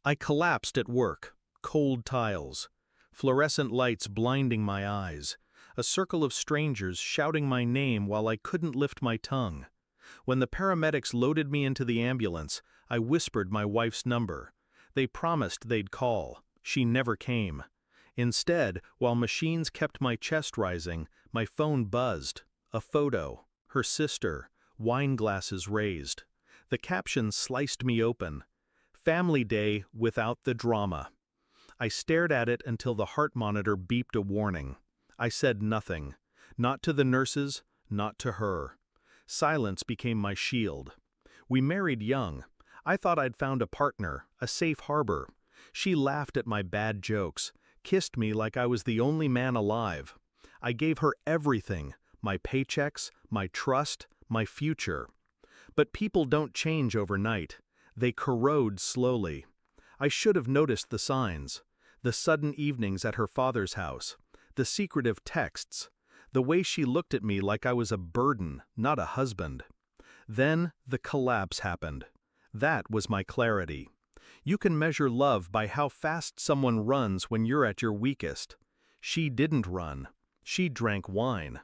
I collapsed at work, cold tiles, fluorescent lights blinding my eyes, a circle of strangers shouting my name while I couldn't lift my tongue. When the paramedics loaded me into the ambulance, I whispered my wife's number. They promised they'd call. She never came. Instead, while machines kept my chest rising, my phone buzzed. A photo, her sister, wine glasses raised. The caption sliced me open. Family Day without the drama. I stared at it until the heart monitor beeped a warning. I said nothing. Not to the nurses, not to her. Silence became my shield. We married young. I thought I'd found a partner, a safe harbor. She laughed at my bad jokes, kissed me like I was the only man alive. I gave her everything, my paychecks, my trust, my future. But people don't change overnight. They corrode slowly. I should have noticed the signs. The sudden evenings at her father's house. The secretive texts. The way she looked at me like I was a burden, not a husband. Then the collapse happened. That was my clarity. You can measure love by how fast someone runs when you're at your weakest. She didn't run. She drank wine.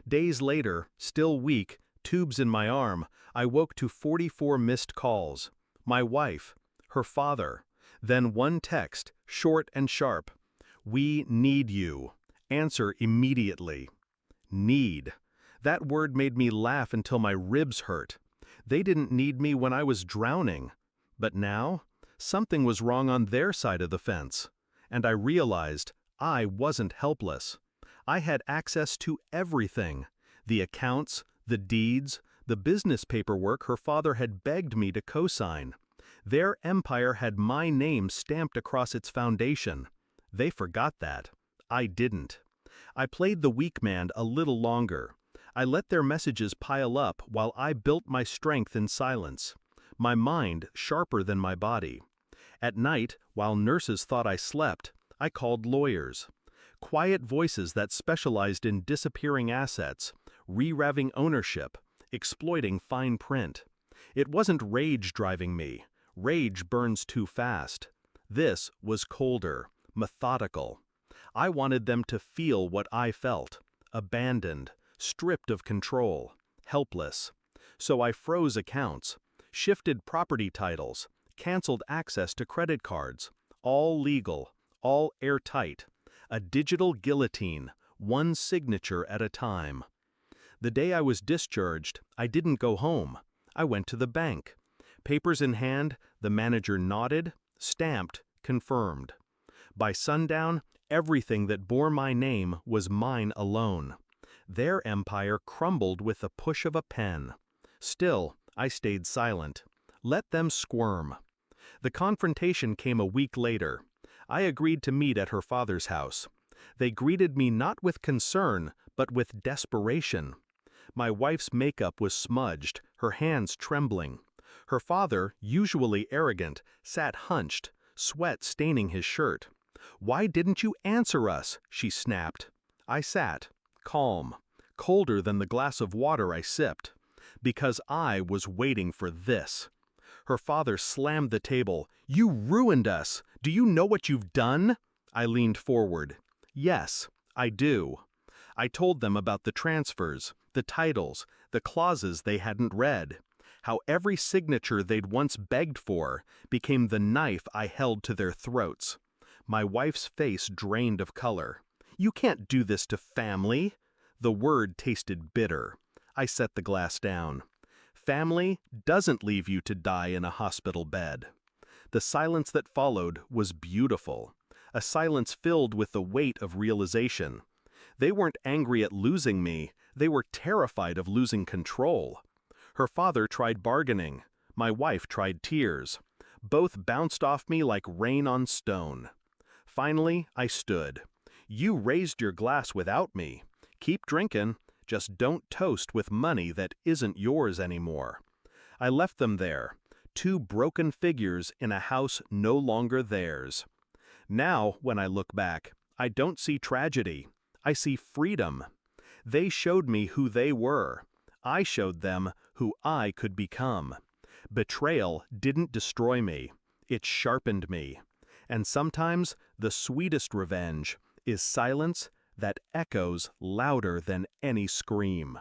Days later, still weak, tubes in my arm, I woke to 44 missed calls. My wife, her father, then one text, short and sharp. We need you. Answer immediately. Need. That word made me laugh until my ribs hurt. They didn't need me when I was drowning. But now, something was wrong on their side of the fence. And I realized I wasn't helpless. I had access to everything. The accounts, the deeds, the business paperwork her father had begged me to co-sign. Their empire had my name stamped across its foundation. They forgot that. I didn't. I played the weak man a little longer. I let their messages pile up while I built my strength in silence. My mind sharper than my body. At night, while nurses thought I slept, I called lawyers. Quiet voices that specialized in disappearing assets, re-revving ownership, exploiting fine print. It wasn't rage driving me. Rage burns too fast. This was colder, methodical. I wanted them to feel what I felt, abandoned, stripped of control, helpless. So I froze accounts, shifted property titles, canceled access to credit cards, all legal, all airtight. A digital guillotine, one signature at a time. The day I was discharged, I didn't go home. I went to the bank. Papers in hand, the manager nodded, stamped, confirmed. By sundown, everything that bore my name was mine alone. Their empire crumbled with the push of a pen. Still, I stayed silent. Let them squirm. The confrontation came a week later. I agreed to meet at her father's house. They greeted me not with concern, but with desperation. My wife's makeup was smudged, her hands trembling. Her father, usually arrogant, sat hunched, sweat staining his shirt. "Why didn't you answer us?" she snapped. I sat, calm, colder than the glass of water I sipped. Because I was waiting for this. Her father slammed the table. "You ruined us! Do you know what you've done?" I leaned forward. "Yes, I do." I told them about the transfers, the titles, the clauses they hadn't read. How every signature they'd once begged for became the knife I held to their throats. My wife's face drained of color. "You can't do this to family." The word tasted bitter. I set the glass down. Family doesn't leave you to die in a hospital bed. The silence that followed was beautiful. A silence filled with the weight of realization. They weren't angry at losing me, they were terrified of losing control. Her father tried bargaining. My wife tried tears. Both bounced off me like rain on stone. Finally, I stood. "You raised your glass without me. Keep drinking. Just don't toast with money that isn't yours anymore." I left them there, two broken figures in a house no longer theirs. Now, when I look back, I don't see tragedy. I see freedom. They showed me who they were. I showed them who I could become. Betrayal didn't destroy me. It sharpened me. And sometimes the sweetest revenge is silence that echoes louder than any scream.